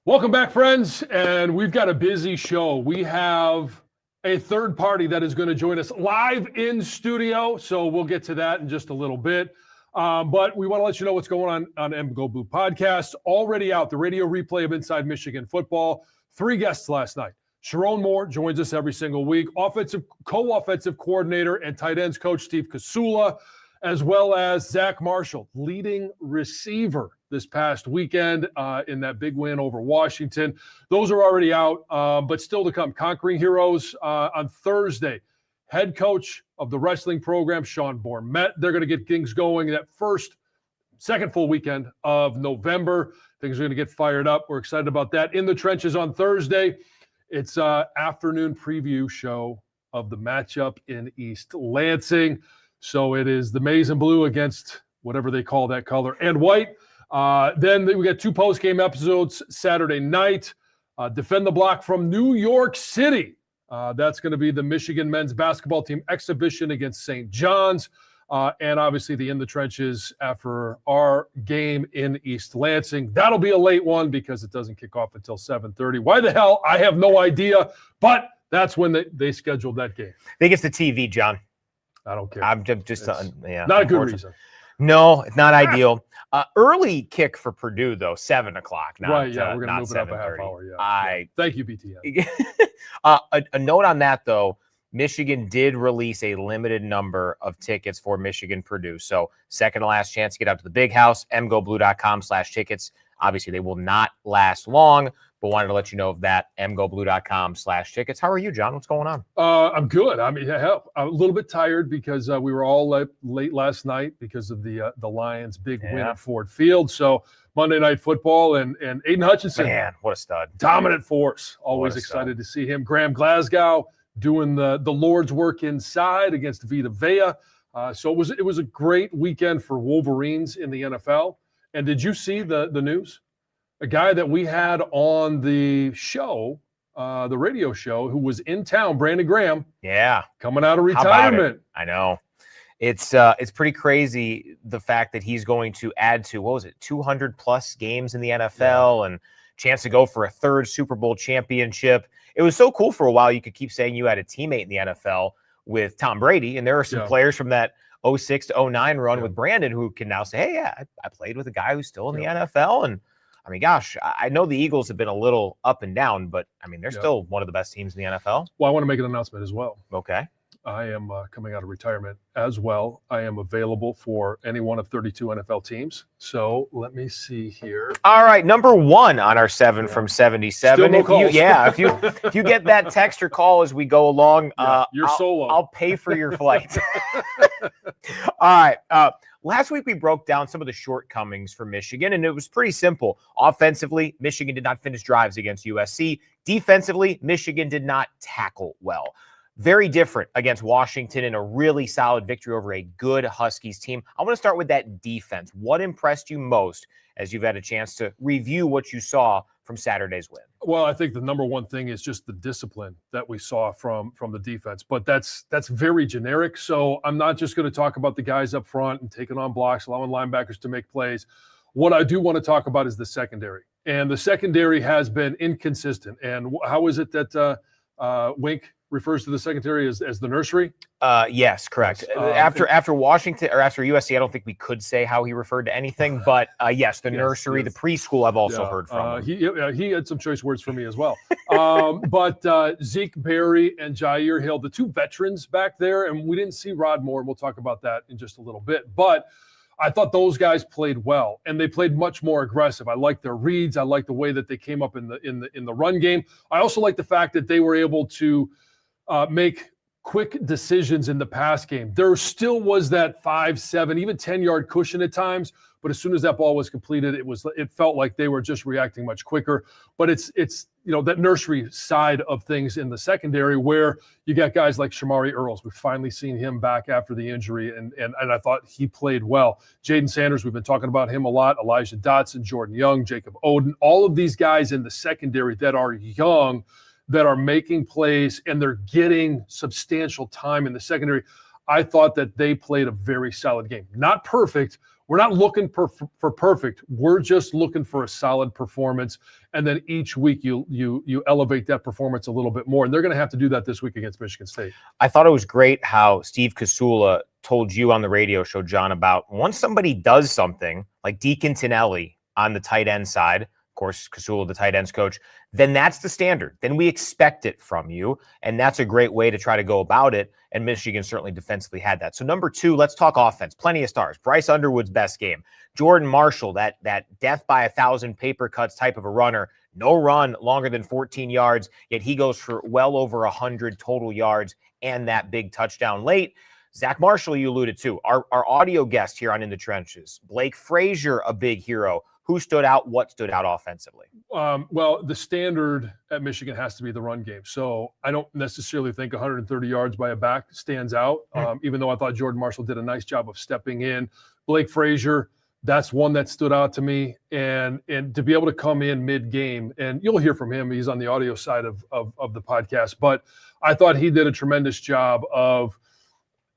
Welcome back, friends, and we've got a busy show. We have a third party that is going to join us live in studio, so we'll get to that in just a little bit. But we want to let you know what's going on Go Blue Podcast. Already out, the radio replay of Inside Michigan Football. 3 guests last night. Sharon Moore joins us every single week. Co-offensive coordinator and tight ends coach Steve Kasula, as well as Zach Marshall, leading receiver this past weekend in that big win over Washington. Those are already out, but still to come. Conquering Heroes on Thursday. Head coach of the wrestling program, Sean Bourmet. They're going to get things going that second full weekend of November. Things are going to get fired up. We're excited about that. In the Trenches on Thursday. It's afternoon preview show of the matchup in East Lansing. So it is the maize and blue against whatever they call that color and white. Then we got 2 post-game episodes Saturday night. Defend the Block from New York City. That's going to be the Michigan men's basketball team exhibition against St. John's. And obviously the In the Trenches after our game in East Lansing. That'll be a late one because it doesn't kick off until 7:30. Why the hell? I have no idea. But that's when they scheduled that game. I think it's the TV, John. I don't care. I'm just not a good reason. No, it's not ideal. Early kick for Purdue, though, 7 o'clock. Right, yeah, we're going to move it up a half hour. Yeah. Thank you, BTN. A note on that, though, Michigan did release a limited number of tickets for Michigan-Purdue. So second to last chance to get out to the big house, mgoblue.com/tickets. Obviously, they will not last long, but wanted to let you know of that, mgoblue.com/tickets. How are you, John? What's going on? I'm good. I mean, hell, I'm a little bit tired because we were all late last night because of the Lions' big win at Ford Field. So Monday Night Football and Aiden Hutchinson. Man, what a stud. Dominant force. Always excited to see him. Graham Glasgow doing the Lord's work inside against Vita Vea. So it was a great weekend for Wolverines in the NFL. And did you see the news? A guy that we had on the show, the radio show, who was in town, Brandon Graham. Yeah. Coming out of retirement. I know. It's pretty crazy, the fact that he's going to add to, 200-plus games in the NFL and chance to go for a 3rd Super Bowl championship. It was so cool for a while. You could keep saying you had a teammate in the NFL with Tom Brady, and there are some players from that 06 to 09 run with Brandon who can now say, hey, yeah, I played with a guy who's still in the NFL. And I mean, gosh, I know the Eagles have been a little up and down, but I mean, they're still one of the best teams in the NFL. Well, I want to make an announcement as well. Okay. I am coming out of retirement as well. I am available for any one of 32 NFL teams. So let me see here. All right, number 1 on our 7 from 77. Still no calls. If you get that text or call as we go along, you're solo. I'll pay for your flight. All right. Last week we broke down some of the shortcomings for Michigan, and it was pretty simple. Offensively, Michigan did not finish drives against USC. Defensively, Michigan did not tackle well. Very different against Washington in a really solid victory over a good Huskies team. I want to start with that defense. What impressed you most as you've had a chance to review what you saw from Saturday's win? Well, I think the number one thing is just the discipline that we saw from the defense, but that's very generic. So I'm not just going to talk about the guys up front and taking on blocks, allowing linebackers to make plays. What I do want to talk about is the secondary, and the secondary has been inconsistent. And how is it that Wink refers to the secondary as the nursery? Yes, correct. After Washington or after USC, I don't think we could say how he referred to anything, but yes, the nursery, the preschool, I've also heard from him. He had some choice words for me as well. But Zeke Berry and Jair Hill, the 2 veterans back there, and we didn't see Rod Moore, and we'll talk about that in just a little bit. But I thought those guys played well, and they played much more aggressive. I like their reads. I like the way that they came up in the run game. I also like the fact that they were able to make quick decisions in the pass game. There still was that 5, 7, even 10-yard cushion at times, but as soon as that ball was completed, it felt like they were just reacting much quicker. But it's that nursery side of things in the secondary where you got guys like Shamari Earls. We've finally seen him back after the injury, and I thought he played well. Jaden Sanders, we've been talking about him a lot. Elijah Dotson, Jordan Young, Jacob Oden, all of these guys in the secondary that are young, that are making plays, and they're getting substantial time in the secondary. I thought that they played a very solid game. Not perfect. We're not looking for perfect. We're just looking for a solid performance. And then each week you elevate that performance a little bit more. And they're going to have to do that this week against Michigan State. I thought it was great how Steve Kasula told you on the radio show, John, about once somebody does something like Deacon Tinelli on the tight end side, of course, Kasula, the tight ends coach, then that's the standard. Then we expect it from you. And that's a great way to try to go about it. And Michigan certainly defensively had that. So number 2, let's talk offense. Plenty of stars. Bryce Underwood's best game. Jordan Marshall, that death by 1,000 paper cuts type of a runner. No run longer than 14 yards, yet he goes for well over 100 total yards and that big touchdown late. Zach Marshall, you alluded to, our audio guest here on In the Trenches. Blake Frazier, a big hero. Who stood out? What stood out offensively? Well, the standard at Michigan has to be the run game. So I don't necessarily think 130 yards by a back stands out, even though I thought Jordan Marshall did a nice job of stepping in. Blake Frazier, that's one that stood out to me. And to be able to come in mid-game, and you'll hear from him. He's on the audio side of the podcast. But I thought he did a tremendous job of,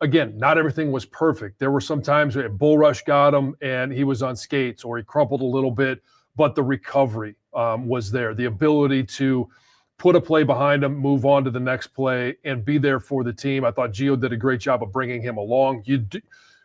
again, not everything was perfect. There were some times where Bull Rush got him and he was on skates or he crumpled a little bit, but the recovery was there. The ability to put a play behind him, move on to the next play, and be there for the team. I thought Gio did a great job of bringing him along.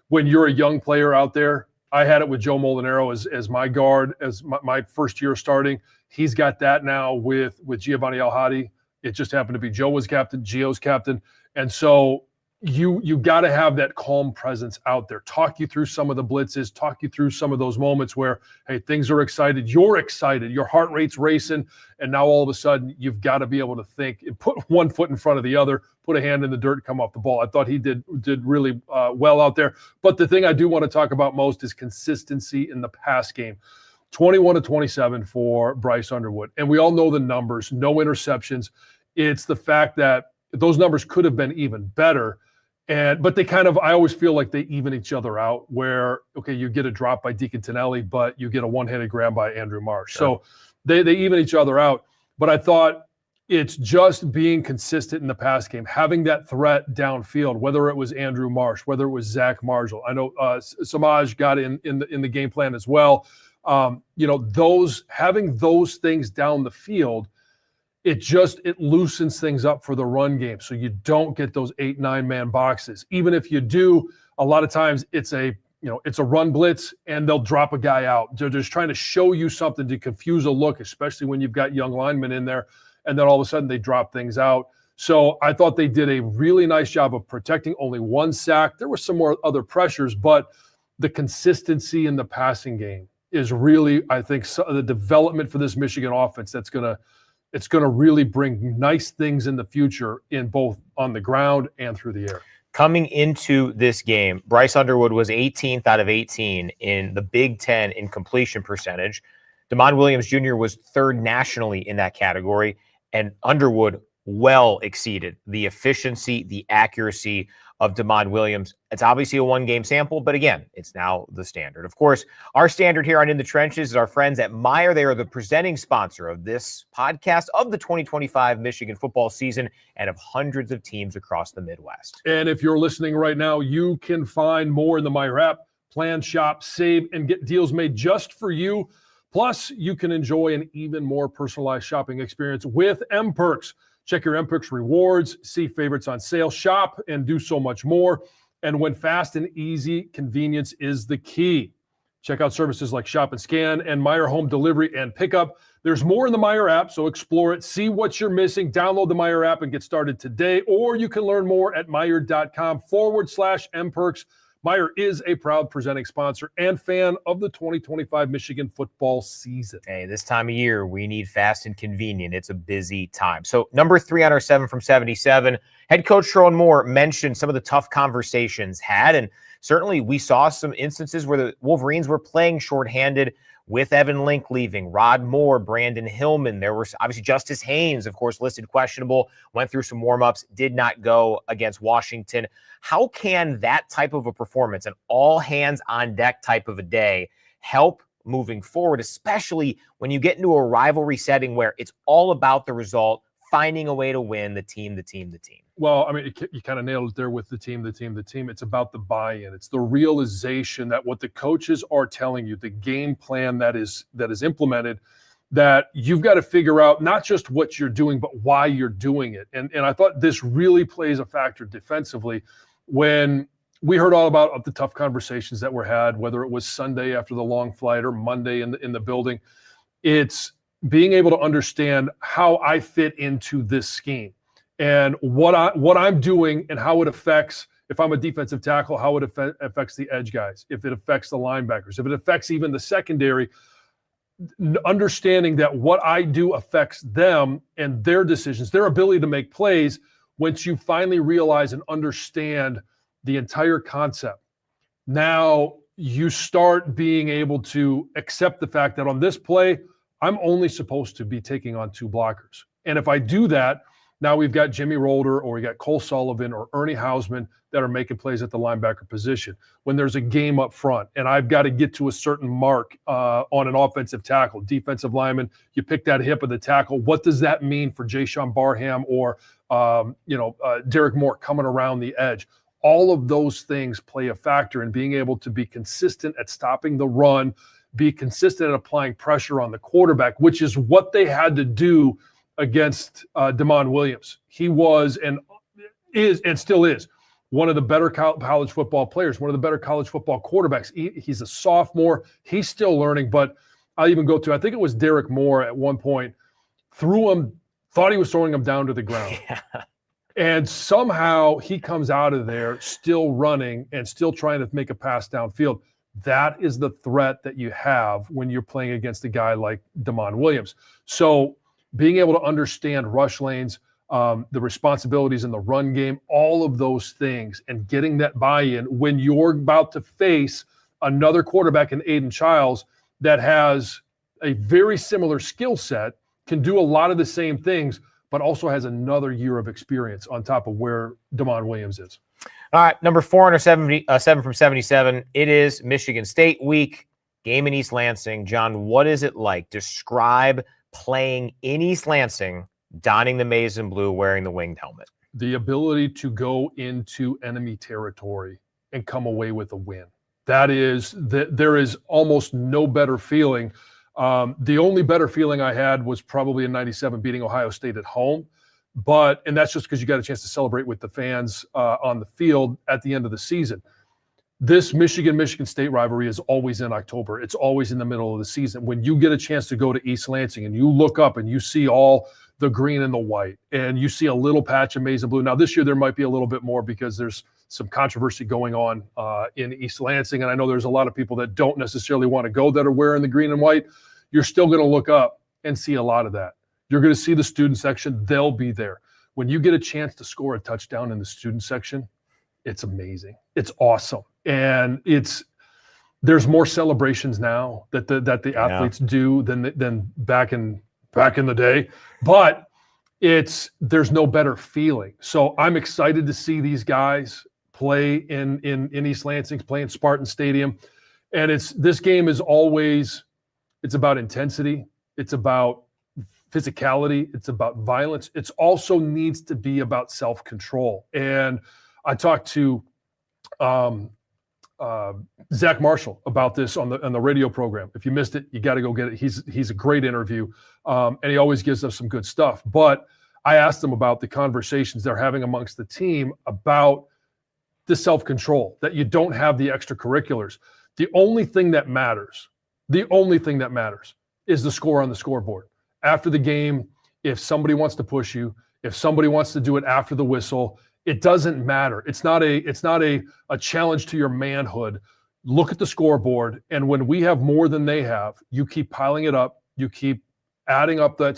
When you're a young player out there, I had it with Joe Molinaro as my guard, as my first year starting. He's got that now with Giovanni El-Hadi. It just happened to be Joe was captain, Gio's captain. And so you got to have that calm presence out there, talk you through some of the blitzes, talk you through some of those moments where, hey, things are excited, you're excited, your heart rate's racing, and now all of a sudden you've got to be able to think and put one foot in front of the other, put a hand in the dirt and come off the ball. I thought he did really well out there. But the thing I do want to talk about most is consistency in the pass game. 21-27 for Bryce Underwood. And we all know the numbers, no interceptions. It's the fact that those numbers could have been even better. But they kind of, I always feel like they even each other out where, okay, you get a drop by Deacon Tinelli, but you get a one-handed grab by Andrew Marsh. Sure. So they even each other out. But I thought it's just being consistent in the pass game, having that threat downfield, whether it was Andrew Marsh, whether it was Zach Marshall. I know Samaj got in the game plan as well. Having those things down the field, it loosens things up for the run game. So you don't get those 8-9 man boxes. Even if you do, a lot of times it's a run blitz and they'll drop a guy out. They're just trying to show you something to confuse a look, especially when you've got young linemen in there. And then all of a sudden they drop things out. So I thought they did a really nice job of protecting, only one sack. There were some more other pressures, but the consistency in the passing game is really, I think, the development for this Michigan offense it's going to really bring nice things in the future in both on the ground and through the air. Coming into this game, Bryce Underwood was 18th out of 18 in the Big Ten in completion percentage. DeMond Williams Jr. was third nationally in that category, and Underwood well exceeded the efficiency, the accuracy of DeMond Williams. It's obviously a one-game sample, but again, it's now the standard. Of course, our standard here on In the Trenches is our friends at Meijer. They are the presenting sponsor of this podcast of the 2025 Michigan football season and of hundreds of teams across the Midwest. And if you're listening right now, you can find more in the Meijer app. Plan, shop, save, and get deals made just for you. Plus, you can enjoy an even more personalized shopping experience with M-Perks. Check your M-Perks rewards, see favorites on sale, shop, and do so much more. And when fast and easy, convenience is the key. Check out services like Shop and Scan and Meijer Home Delivery and Pickup. There's more in the Meijer app, so explore it. See what you're missing. Download the Meijer app and get started today. Or you can learn more at Meijer.com/M-Perks. Meijer is a proud presenting sponsor and fan of the 2025 Michigan football season. Hey, this time of year, we need fast and convenient. It's a busy time. So number 3 on our 7 from 77, head coach Sherrone Moore mentioned some of the tough conversations had, and certainly we saw some instances where the Wolverines were playing shorthanded with Evan Link leaving, Rod Moore, Brandon Hillman. There was obviously Justice Haynes, of course, listed questionable, went through some warmups, did not go against Washington. How can that type of a performance, an all hands on deck type of a day, help moving forward, especially when you get into a rivalry setting where it's all about the result, finding a way to win, the team? Well, I mean, you kind of nailed it there with the team. It's about the buy-in. It's the realization that what the coaches are telling you, the game plan that is implemented, that you've got to figure out not just what you're doing, but why you're doing it. And I thought this really plays a factor defensively when we heard all about the tough conversations that were had, whether it was Sunday after the long flight or Monday in the building. It's being able to understand how I fit into this scheme and what I'm doing and how it affects, if I'm a defensive tackle, how it affects the edge guys, if it affects the linebackers, if it affects even the secondary, understanding that what I do affects them and their decisions, their ability to make plays. Once you finally realize and understand the entire concept, now you start being able to accept the fact that on this play, I'm only supposed to be taking on 2 blockers. And if I do that, now we've got Jimmy Rolder or we got Cole Sullivan or Ernie Hausman that are making plays at the linebacker position. When there's a game up front and I've got to get to a certain mark on an offensive tackle, defensive lineman, you pick that hip of the tackle. What does that mean for Jayshawn Barham or Derek Moore coming around the edge? All of those things play a factor in being able to be consistent at stopping the run, be consistent at applying pressure on the quarterback, which is what they had to do against Damon Williams. He was and is and still is one of the better college football players, one of the better college football quarterbacks. He's a sophomore. He's still learning, but I'll even go to, I think it was Derek Moore at one point, threw him, thought he was throwing him down to the ground. Yeah. And somehow he comes out of there still running and still trying to make a pass downfield. That is the threat that you have when you're playing against a guy like Damon Williams. So being able to understand rush lanes, the responsibilities in the run game, all of those things, and getting that buy-in when you're about to face another quarterback in Aiden Childs that has a very similar skill set, can do a lot of the same things, but also has another year of experience on top of where Damon Williams is. All right, number 477 from 77. It is Michigan State week, game in East Lansing. John, what is it like? Describe playing in East Lansing, donning the maize and blue, wearing the winged helmet. The ability to go into enemy territory and come away with a win. There is almost no better feeling. The only better feeling I had was probably in '97 beating Ohio State at home. And that's just because you got a chance to celebrate with the fans on the field at the end of the season. This Michigan State rivalry is always in October. It's always in the middle of the season. When you get a chance to go to East Lansing and you look up and you see all the green and the white and you see a little patch of maize and blue. Now this year there might be a little bit more because there's some controversy going on in East Lansing. And I know there's a lot of people that don't necessarily want to go that are wearing the green and white. You're still going to look up and see a lot of that. You're going to see the student section. They'll be there. When you get a chance to score a touchdown in the student section, it's amazing. It's awesome. And there's more celebrations now that the athletes do than back in the day. But there's no better feeling. So I'm excited to see these guys play in East Lansing, play in Spartan Stadium. And this game is always, it's about intensity. It's about physicality. It's about violence. It also needs to be about self-control. And I talked to Zach Marshall about this on the radio program. If you missed it, you got to go get it. He's a great interview, and he always gives us some good stuff. But I asked him about the conversations they're having amongst the team about the self-control, that you don't have the extracurriculars. The only thing that matters is the score on the scoreboard. After the game, if somebody wants to push you, if somebody wants to do it after the whistle, it doesn't matter. It's not a challenge to your manhood. Look at the scoreboard, and when we have more than they have, you keep piling it up, you keep adding up that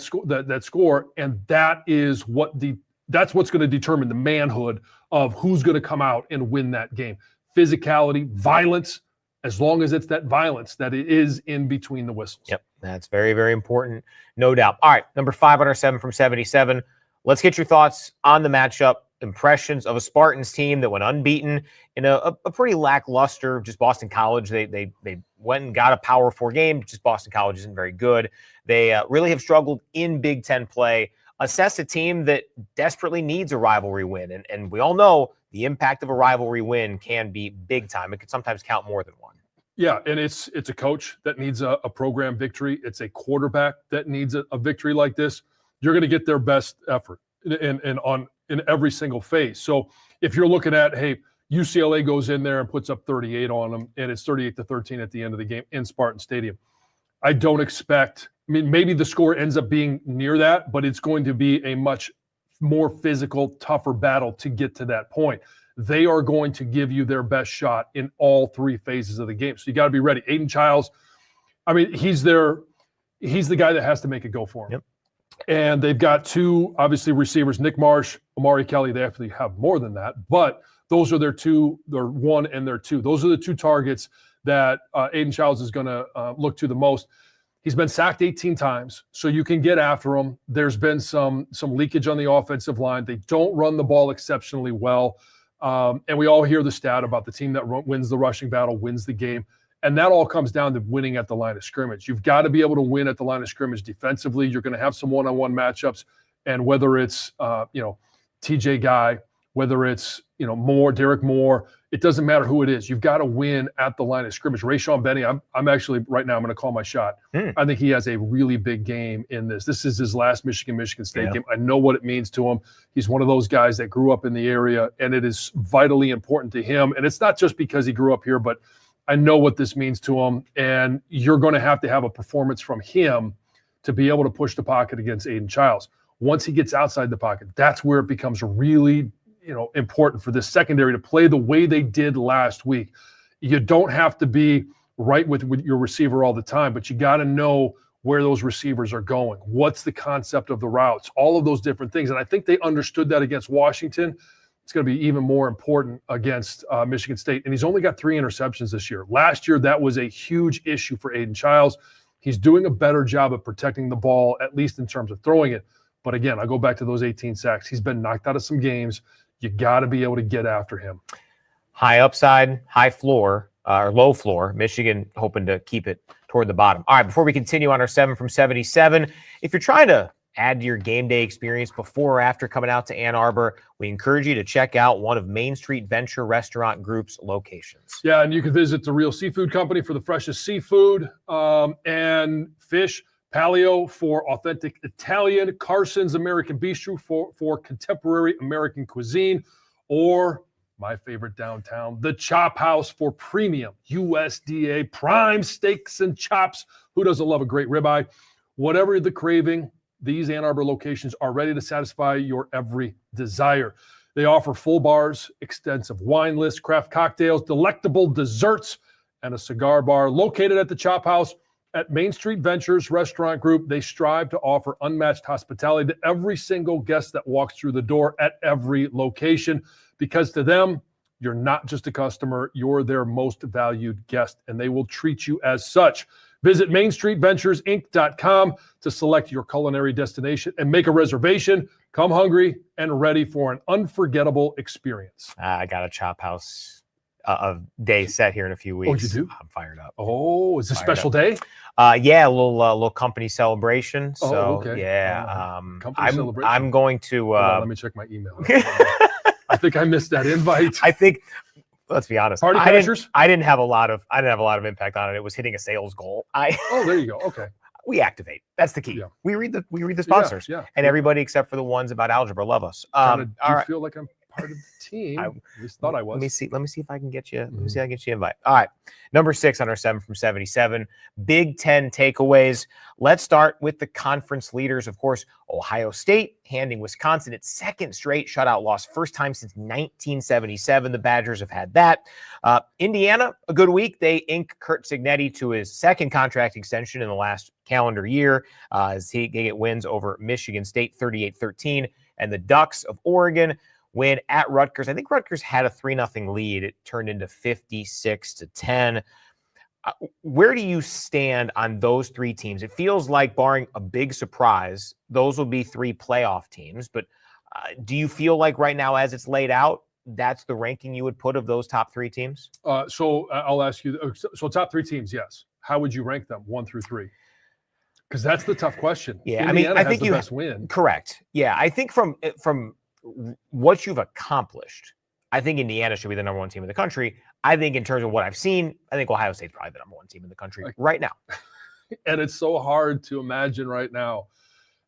score, and that's what's going to determine the manhood of who's going to come out and win that game. Physicality, violence, as long as it's that violence that it is in between the whistles. Yep, that's very, very important, no doubt. All right, number 507 from 77. Let's get your thoughts on the matchup. Impressions of a Spartans team that went unbeaten in a pretty lackluster, just Boston College. They went and got a Power 4 game. Just Boston College isn't very good. They really have struggled in Big Ten play assess a team that desperately needs a rivalry win. And we all know the impact of a rivalry win can be big time. It can sometimes count more than one. Yeah, and it's a coach that needs a program victory. It's a quarterback that needs a victory like this. You're going to get their best effort in every single phase. So if you're looking at, hey, UCLA goes in there and puts up 38 on them, and it's 38-13 at the end of the game in Spartan Stadium, I don't expect. I mean, maybe the score ends up being near that, but it's going to be a much more physical, tougher battle to get to that point. They are going to give you their best shot in all three phases of the game. So you got to be ready. Aiden Childs, I mean, he's the guy that has to make it go for him. Yep. And they've got two, obviously, receivers, Nick Marsh, Amari Kelly. They actually have more than that, but those are their one and their two. Those are the two targets that Aiden Childs is going to look to the most. He's been sacked 18 times, so you can get after him. There's been some leakage on the offensive line. They don't run the ball exceptionally well. And we all hear the stat about the team that wins the rushing battle wins the game. And that all comes down to winning at the line of scrimmage. You've got to be able to win at the line of scrimmage defensively. You're going to have some one-on-one matchups. And whether it's, TJ Guy, whether it's, Derek Moore, it doesn't matter who it is. You've got to win at the line of scrimmage. Rayshon Benny, I'm actually right now, I'm going to call my shot. I think he has a really big game in this. This is his last Michigan State game. I know what it means to him. He's one of those guys that grew up in the area, and it is vitally important to him. And it's not just because he grew up here, but I know what this means to him. And you're going to have a performance from him to be able to push the pocket against Aiden Childs. Once he gets outside the pocket, that's where it becomes really important for this secondary to play the way they did last week. You don't have to be right with your receiver all the time, but you got to know where those receivers are going. What's the concept of the routes? All of those different things. And I think they understood that against Washington. It's going to be even more important against Michigan State. And he's only got 3 interceptions this year. Last year, that was a huge issue for Aiden Childs. He's doing a better job of protecting the ball, at least in terms of throwing it. But again, I go back to those 18 sacks. He's been knocked out of some games. You got to be able to get after him. High upside, high floor, or low floor. Michigan hoping to keep it toward the bottom. All right, before we continue on our 7 from 77, if you're trying to add to your game day experience before or after coming out to Ann Arbor, we encourage you to check out one of Main Street Venture Restaurant Group's locations. Yeah, and you can visit the Real Seafood Company for the freshest seafood and fish. Paleo for authentic Italian, Carson's American Bistro for contemporary American cuisine, or my favorite downtown, the Chop House for premium USDA prime steaks and chops. Who doesn't love a great ribeye? Whatever the craving, these Ann Arbor locations are ready to satisfy your every desire. They offer full bars, extensive wine lists, craft cocktails, delectable desserts, and a cigar bar located at the Chop House. At Main Street Ventures Restaurant Group, they strive to offer unmatched hospitality to every single guest that walks through the door at every location, because to them, you're not just a customer, you're their most valued guest, and they will treat you as such. Visit MainStreetVenturesInc.com to select your culinary destination and make a reservation. Come hungry and ready for an unforgettable experience. I got a Chop House a day set here in a few weeks. Oh, you do? I'm fired up. Oh, is it a special day? Yeah, a little company celebration. So okay. Yeah, Company celebration. I'm going to. Hold on, let me check my email. I think I missed that invite. I think. Let's be honest. Party crashers? I didn't have a lot of impact on it. It was hitting a sales goal. Oh, there you go. Okay. We activate. That's the key. Yeah. We read the sponsors. Yeah. And everybody except for the ones about algebra love us. All right. Feel like I'm part of the team. I at least thought I was. Let me see if I can get you. Let me see if I can get you an invite. All right. Number 6 on our 7 from 77. Big Ten takeaways. Let's start with the conference leaders. Of course, Ohio State handing Wisconsin its second straight shutout loss. First time since 1977. The Badgers have had that. Indiana, a good week. They ink Kurt Cignetti to his second contract extension in the last calendar year as they get wins over Michigan State 38-13. And the Ducks of Oregon win at Rutgers. I think Rutgers had a 3-0 lead. It turned into 56-10. Where do you stand on those 3 teams? It feels like, barring a big surprise, those will be 3 playoff teams. But do you feel like right now, as it's laid out, that's the ranking you would put of those top 3 teams? So I'll ask you. So top 3 teams, yes. How would you rank them, 1 through 3? Because that's the tough question. Yeah, Indiana I has think the you best win. Correct. Yeah, I think from what you've accomplished, I think Indiana should be the number one team in the country. I think in terms of what I've seen, I think Ohio State's probably the number one team in the country right now. And it's so hard to imagine right now.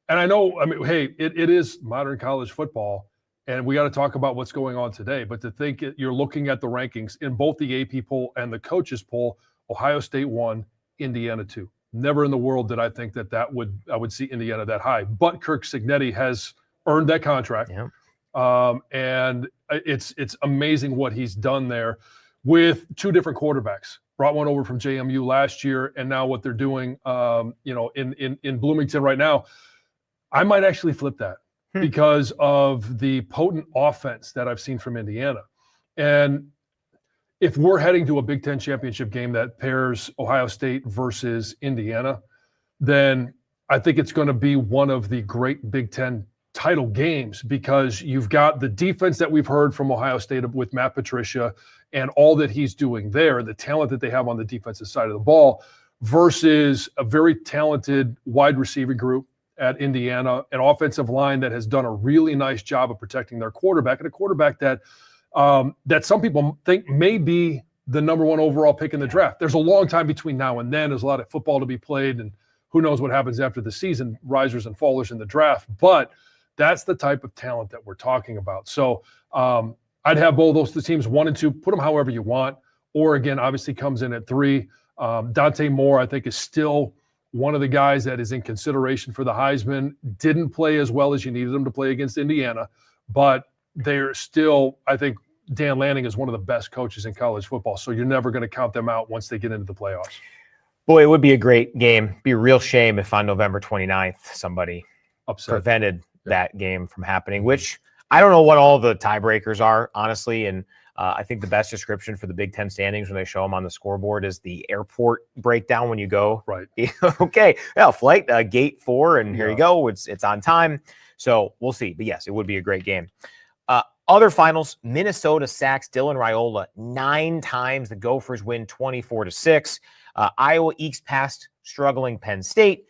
And I know, I mean, hey, it is modern college football, and we got to talk about what's going on today. But to think you're looking at the rankings in both the AP poll and the coaches poll, Ohio State 1, Indiana 2. Never in the world did I think I would see Indiana that high. But Kirk Cignetti has earned that contract. Yeah. And it's amazing what he's done there with two different quarterbacks. Brought one over from JMU last year, and now what they're doing, in Bloomington right now. I might actually flip that because of the potent offense that I've seen from Indiana. And if we're heading to a Big Ten championship game that pairs Ohio State versus Indiana, then I think it's going to be one of the great Big Ten title games because you've got the defense that we've heard from Ohio State with Matt Patricia and all that he's doing there, the talent that they have on the defensive side of the ball versus a very talented wide receiver group at Indiana, an offensive line that has done a really nice job of protecting their quarterback, and a quarterback that some people think may be the number one overall pick in the draft. There's a long time between now and then. There's a lot of football to be played, and who knows what happens after the season, risers and fallers in the draft. But that's the type of talent that we're talking about. So I'd have both those teams 1 and 2, put them however you want. Oregon obviously comes in at 3. Dante Moore, I think, is still one of the guys that is in consideration for the Heisman. Didn't play as well as you needed him to play against Indiana, but they're still, I think, Dan Lanning is one of the best coaches in college football, so you're never going to count them out once they get into the playoffs. Boy, it would be a great game. Be a real shame if on November 29th somebody prevented that game from happening, which I don't know what all the tiebreakers are, honestly, and I think the best description for the Big Ten standings when they show them on the scoreboard is the airport breakdown when you go. Right. Okay. Yeah, flight gate 4, and here you go. It's on time. So we'll see. But yes, it would be a great game. Other finals: Minnesota sacks Dylan Raiola 9 times. The Gophers win 24-6. Iowa ekes past struggling Penn State.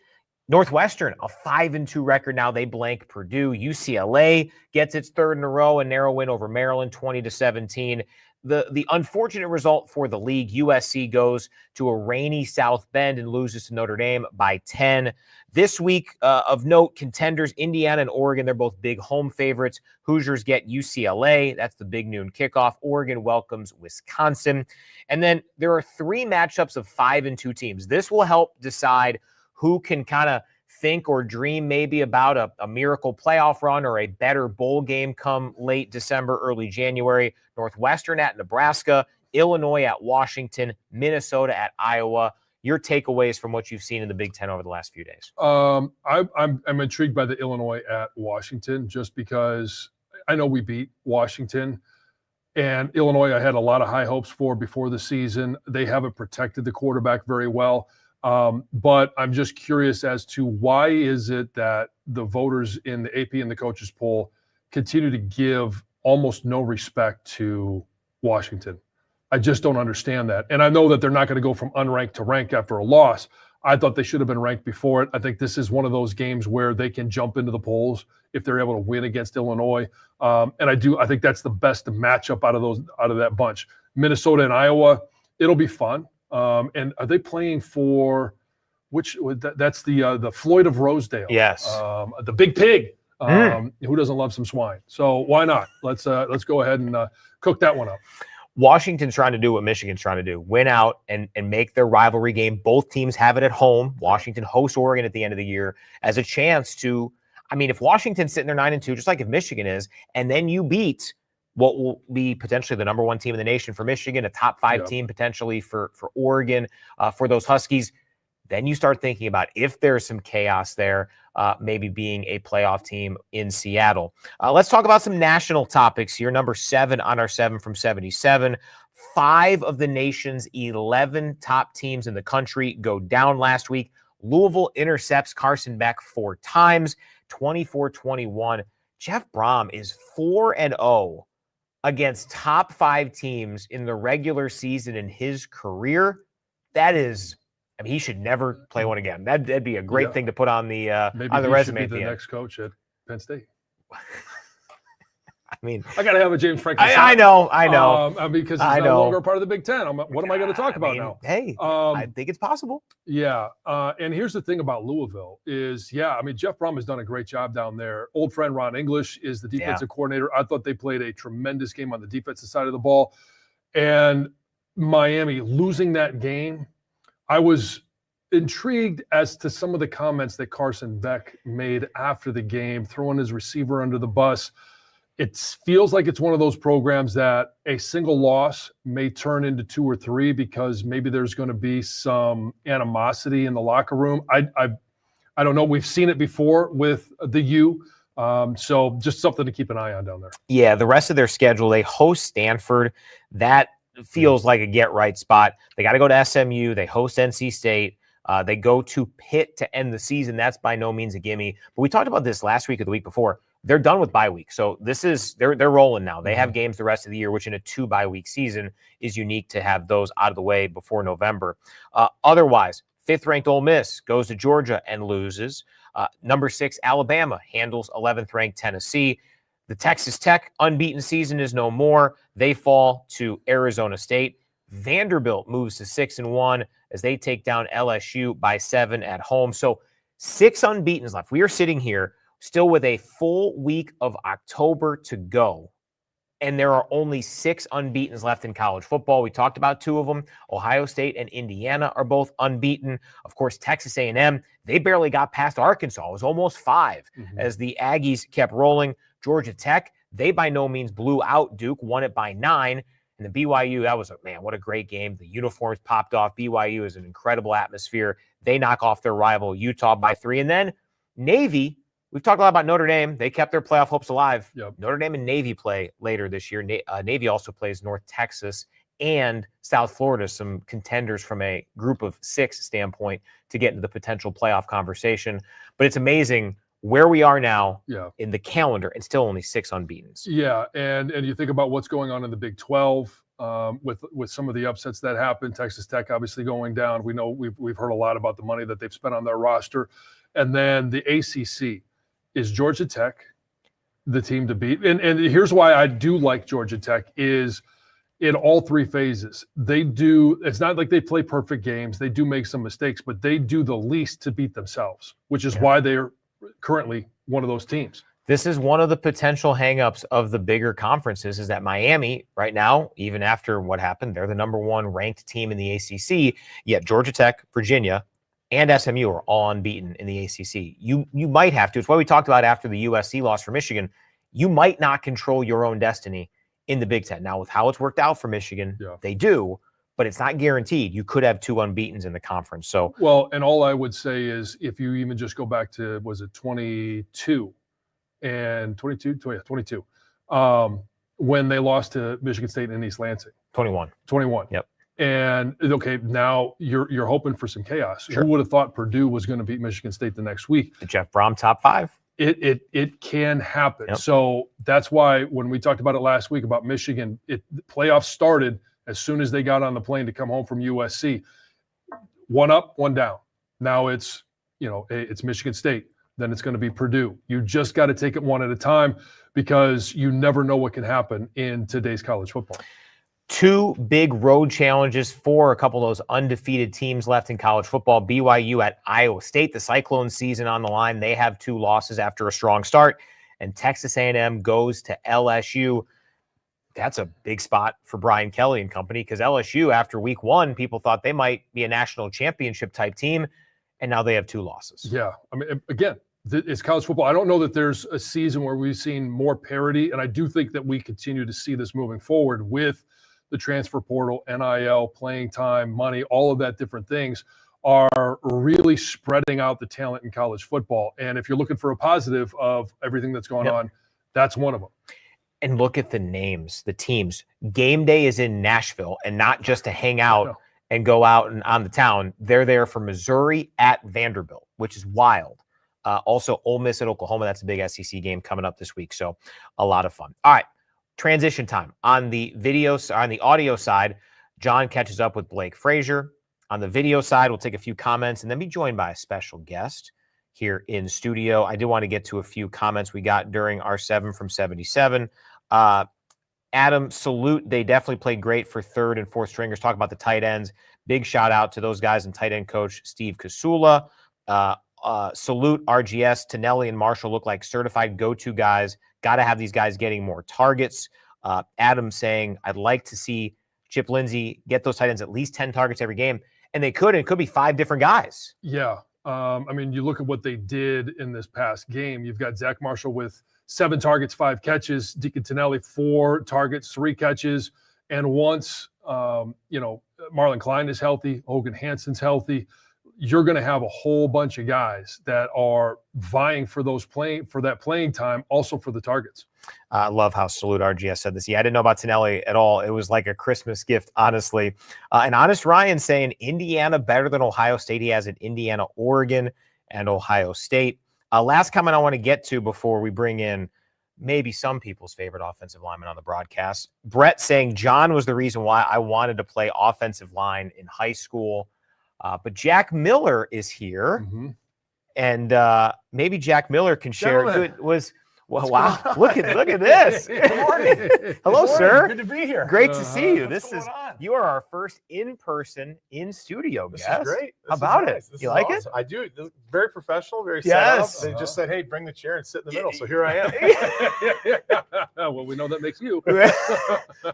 Northwestern, a 5-2 record now. They blank Purdue. UCLA gets its 3rd in a row, a narrow win over Maryland, 20-17. The unfortunate result for the league, USC goes to a rainy South Bend and loses to Notre Dame by 10. This week, of note, contenders Indiana and Oregon, they're both big home favorites. Hoosiers get UCLA. That's the big noon kickoff. Oregon welcomes Wisconsin. And then there are 3 matchups of 5-2 teams. This will help decide who can kind of think or dream maybe about a miracle playoff run or a better bowl game come late December, early January. Northwestern at Nebraska, Illinois at Washington, Minnesota at Iowa. Your takeaways from what you've seen in the Big Ten over the last few days? I'm intrigued by the Illinois at Washington just because I know we beat Washington. And Illinois, I had a lot of high hopes for before the season. They haven't protected the quarterback very well. But I'm just curious as to why is it that the voters in the AP and the coaches poll continue to give almost no respect to Washington. I just don't understand that. And I know that they're not going to go from unranked to ranked after a loss. I thought they should have been ranked before it. I think this is one of those games where they can jump into the polls if they're able to win against Illinois. And I think that's the best matchup out of that bunch. Minnesota and Iowa, it'll be fun. And are they playing for which? That's the Floyd of Rosedale. Yes. The Big Pig. Who doesn't love some swine? So why not? Let's go ahead and cook that one up. Washington's trying to do what Michigan's trying to do: win out and make their rivalry game. Both teams have it at home. Washington hosts Oregon at the end of the year as a chance to. I mean, if Washington's sitting there 9-2, just like if Michigan is, and then you beat what will be potentially the number 1 team in the nation for Michigan, a top 5 team potentially for Oregon, for those Huskies, then you start thinking about if there's some chaos there, maybe being a playoff team in Seattle. Let's talk about some national topics here. Number 7 on our 7 from 77. 5 of the nation's 11 top teams in the country go down last week. Louisville intercepts Carson Beck 4 times, 24-21. Jeff Brom is 4-0 against top 5 teams in the regular season in his career. That is I mean, he should never play one again. That'd be a great thing to put on the maybe on the he resume. should be at the the next coach at Penn State. I mean, I got to have a James Franklin. I know. Because he's no longer part of the Big Ten. What am I going to talk about now? Hey, I think it's possible. Yeah. And here's the thing about Louisville is, Jeff Brom has done a great job down there. Old friend Ron English is the defensive coordinator. I thought they played a tremendous game on the defensive side of the ball. And Miami losing that game, I was intrigued as to some of the comments that Carson Beck made after the game, throwing his receiver under the bus. It feels like it's one of those programs that a single loss may turn into 2 or 3 because maybe there's going to be some animosity in the locker room. I don't know. We've seen it before with the U. So just something to keep an eye on down there. Yeah, the rest of their schedule, they host Stanford. That feels like a get-right spot. They got to go to SMU. They host NC State. They go to Pitt to end the season. That's by no means a gimme. But we talked about this last week or the week before. They're done with bye week. So they're rolling now. They have games the rest of the year, which in a 2 bye week season is unique to have those out of the way before November. Otherwise, 5th ranked Ole Miss goes to Georgia and loses. Number 6, Alabama handles 11th ranked Tennessee. The Texas Tech unbeaten season is no more. They fall to Arizona State. Vanderbilt moves to 6-1 as they take down LSU by 7 at home. So 6 unbeatens left. We are sitting here still with a full week of October to go, and there are only 6 unbeatens left in college football. We talked about 2 of them. Ohio State and Indiana are both unbeaten. Of course, Texas A&M, they barely got past Arkansas. It was almost 5 as the Aggies kept rolling. Georgia Tech, they by no means blew out Duke, won it by 9. And the BYU, that was what a great game. The uniforms popped off. BYU is an incredible atmosphere. They knock off their rival Utah by 3. And then Navy, we've talked a lot about Notre Dame. They kept their playoff hopes alive. Yep. Notre Dame and Navy play later this year. Navy also plays North Texas and South Florida, some contenders from a group of 6 standpoint to get into the potential playoff conversation. But it's amazing where we are now in the calendar and still only 6 unbeatens. Yeah, and you think about what's going on in the Big 12 with some of the upsets that happened. Texas Tech obviously going down. We know we've heard a lot about the money that they've spent on their roster. And then the ACC. Is Georgia Tech the team to beat? And here's why I do like Georgia Tech is in all 3 phases. It's not like they play perfect games. They do make some mistakes, but they do the least to beat themselves, which is why they're currently one of those teams. This is one of the potential hangups of the bigger conferences is that Miami right now, even after what happened, they're the number 1 ranked team in the ACC, yet Georgia Tech, Virginia, and SMU are all unbeaten in the ACC. You might have to. It's what we talked about after the USC loss for Michigan. You might not control your own destiny in the Big Ten. Now, with how it's worked out for Michigan, they do, but it's not guaranteed. You could have 2 unbeatens in the conference. So, well, and all I would say is if you even just go back to, was it 22 and 22? Yeah, 22. When they lost to Michigan State and East Lansing. 21. Yep. And okay, now you're hoping for some chaos. Sure. Who would have thought Purdue was going to beat Michigan State the next week? The Jeff Brom top 5. It can happen. Yep. So that's why when we talked about it last week about Michigan, the playoffs started as soon as they got on the plane to come home from USC. 1 up, 1 down. Now it's Michigan State. Then it's going to be Purdue. You just got to take it one at a time because you never know what can happen in today's college football. 2 big road challenges for a couple of those undefeated teams left in college football. BYU at Iowa State, the Cyclone season on the line. They have 2 losses after a strong start. And Texas A&M goes to LSU. That's a big spot for Brian Kelly and company because LSU, after week 1, people thought they might be a national championship type team. And now they have 2 losses. Yeah. I mean, again, it's college football. I don't know that there's a season where we've seen more parity. And I do think that we continue to see this moving forward with the transfer portal, NIL, playing time, money, all of that different things are really spreading out the talent in college football. And if you're looking for a positive of everything that's going on, that's one of them. And look at the names, the teams. Game day is in Nashville and not just to hang out and go out and on the town. They're there for Missouri at Vanderbilt, which is wild. Also, Ole Miss at Oklahoma. That's a big SEC game coming up this week. So a lot of fun. All right. Transition time. On the audio side, John catches up with Blake Frazier. On the video side, we'll take a few comments and then be joined by a special guest here in studio. I did want to get to a few comments we got during our 7 from 77. Adam, salute. They definitely played great for third and fourth stringers. Talk about the tight ends. Big shout out to those guys and tight end coach Steve Kasula. Salute RGS. Tonelli and Marshall look like certified go-to guys. Got to have these guys getting more targets. Adam saying, I'd like to see Chip Lindsey get those tight ends at least 10 targets every game. And it could be 5 different guys. Yeah. I mean, you look at what they did in this past game. You've got Zach Marshall with 7 targets, 5 catches. Deacon Tonelli, 4 targets, 3 catches. And once, Marlon Klein is healthy, Hogan Hanson's healthy, you're going to have a whole bunch of guys that are vying for that playing time, also for the targets. I love how Salute RGS said this. Yeah, I didn't know about Tonelli at all. It was like a Christmas gift, honestly. And Honest Ryan saying Indiana better than Ohio State. He has it Indiana, Oregon, and Ohio State. Last comment I want to get to before we bring in maybe some people's favorite offensive lineman on the broadcast. Brett saying John was the reason why I wanted to play offensive line in high school. But Jack Miller is here. Mm-hmm. And maybe Jack Miller can share. Well, wow! Look at this. Good morning. Hello, sir. Good to be here. Great to see you. What's You are our first in-person in-studio guest. This is great. How about it? This You like awesome. it? I do. Very professional, very Yes. set up. They just said, hey, bring the chair and sit in the middle. So here I am. Well, we know that makes you.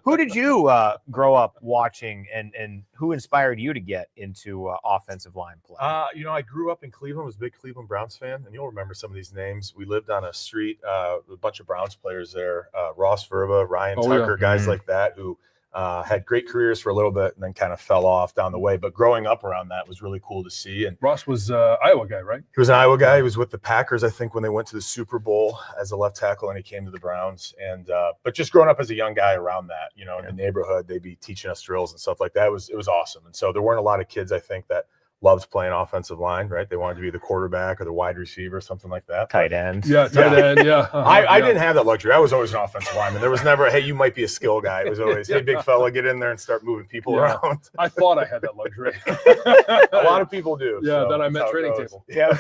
Who did you grow up watching, and who inspired you to get into offensive line play? I grew up in Cleveland, was a big Cleveland Browns fan, and you'll remember some of these names. We lived on a street, a bunch of Browns players there, Ross Verba, Ryan Tucker, guys like that who had great careers for a little bit and then kind of fell off down the way. But growing up around that was really cool to see. And Ross was Iowa guy, right? He was an Iowa guy. He was with the Packers, I think, when they went to the Super Bowl as a left tackle, and he came to the Browns. And but just growing up as a young guy around that, in the neighborhood, they'd be teaching us drills and stuff like that. It was awesome. And so there weren't a lot of kids, I think, that loved playing offensive line, right? They wanted to be the quarterback or the wide receiver, something like that. Tight end. Yeah, tight end, yeah. I didn't have that luxury. I was always an offensive lineman. There was never, hey, you might be a skill guy. It was always, hey, big fella, get in there and start moving people around. I thought I had that luxury. A lot of people do. Yeah, so then I met training table. Yeah.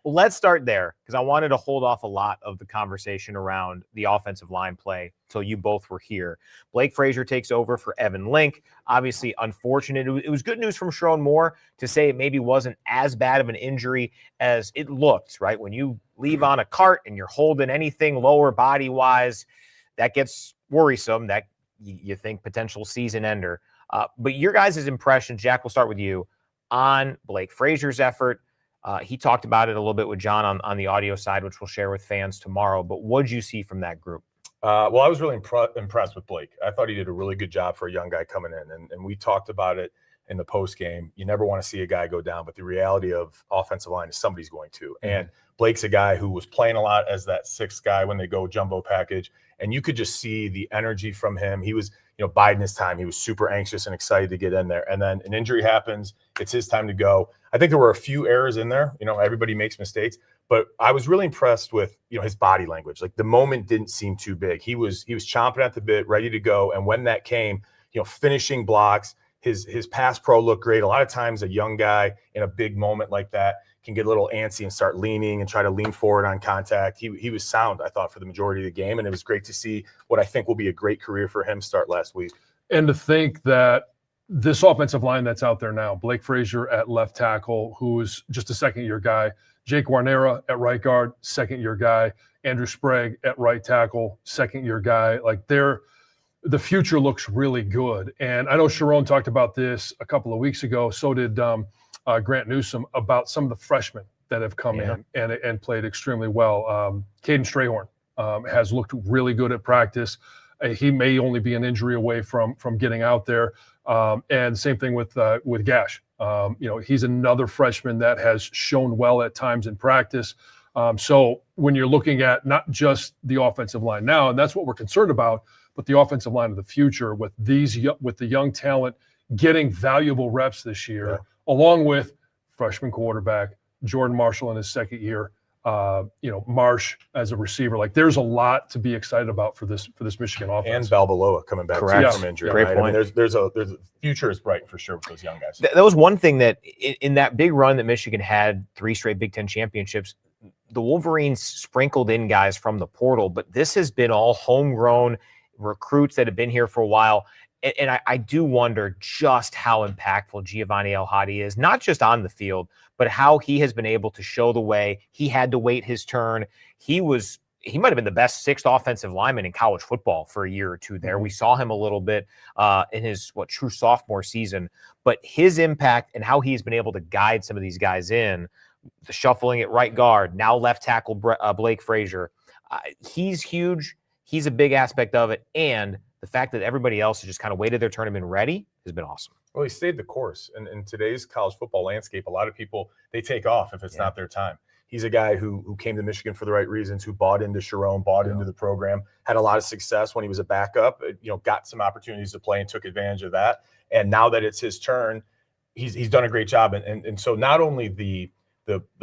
Well, let's start there because I wanted to hold off a lot of the conversation around the offensive line play till you both were here. Blake Frazier takes over for Evan Link. Obviously, unfortunate. It was good news from Sharon Moore to say it maybe wasn't as bad of an injury as it looked, right? When you leave on a cart and you're holding anything lower body-wise, that gets worrisome. That you think potential season ender. But your guys' impression, Jack, we'll start with you, on Blake Frazier's effort. He talked about it a little bit with John on the audio side, which we'll share with fans tomorrow. But what did you see from that group? Well, I was really impressed with Blake. I thought he did a really good job for a young guy coming in. And we talked about it in the post game. You never want to see a guy go down, but the reality of offensive line is somebody's going to. And Blake's a guy who was playing a lot as that 6th guy when they go jumbo package. And you could just see the energy from him. He was, biding his time. He was super anxious and excited to get in there. And then an injury happens. It's his time to go. I think there were a few errors in there. Everybody makes mistakes. But I was really impressed with, his body language. Like the moment didn't seem too big. He was chomping at the bit, ready to go. And when that came, finishing blocks, his pass pro looked great. A lot of times a young guy in a big moment like that can get a little antsy and start leaning and try to lean forward on contact. He was sound, I thought, for the majority of the game. And it was great to see what I think will be a great career for him start last week. And to think that this offensive line that's out there now, Blake Frazier at left tackle, who's just a second-year guy, Jake Guarnera at right guard, second-year guy, Andrew Sprague at right tackle, second-year guy. Like the future looks really good. And I know Sharon talked about this a couple of weeks ago. So did Grant Newsom about some of the freshmen that have come in and played extremely well. Caden Strayhorn has looked really good at practice. He may only be an injury away from getting out there. And same thing with Gash. He's another freshman that has shown well at times in practice. So when you're looking at not just the offensive line now, and that's what we're concerned about, but the offensive line of the future with the young talent getting valuable reps this year, along with freshman quarterback Jordan Marshall in his second year. Marsh as a receiver. Like, there's a lot to be excited about for this Michigan offense. And Balboa coming back from injury. Great right? point. I mean, there's a future is bright for sure with those young guys. That was one thing that in that big run that Michigan had, 3 straight Big Ten championships, the Wolverines sprinkled in guys from the portal, but this has been all homegrown recruits that have been here for a while. And I do wonder just how impactful Giovanni El-Hadi is, not just on the field, but how he has been able to show the way. He had to wait his turn. He might have been the best 6th offensive lineman in college football for a year or two there. We saw him a little bit in his true sophomore season, but his impact and how he's been able to guide some of these guys in, the shuffling at right guard, now left tackle Blake Frazier. He's huge. He's a big aspect of it. And the fact that everybody else has just kind of waited their turn and been ready has been awesome. Well, he stayed the course. And in today's college football landscape, a lot of people, they take off if it's not their time. He's a guy who came to Michigan for the right reasons, who bought into Sharon, bought into the program, had a lot of success when he was a backup, got some opportunities to play and took advantage of that. And now that it's his turn, he's done a great job. And so not only the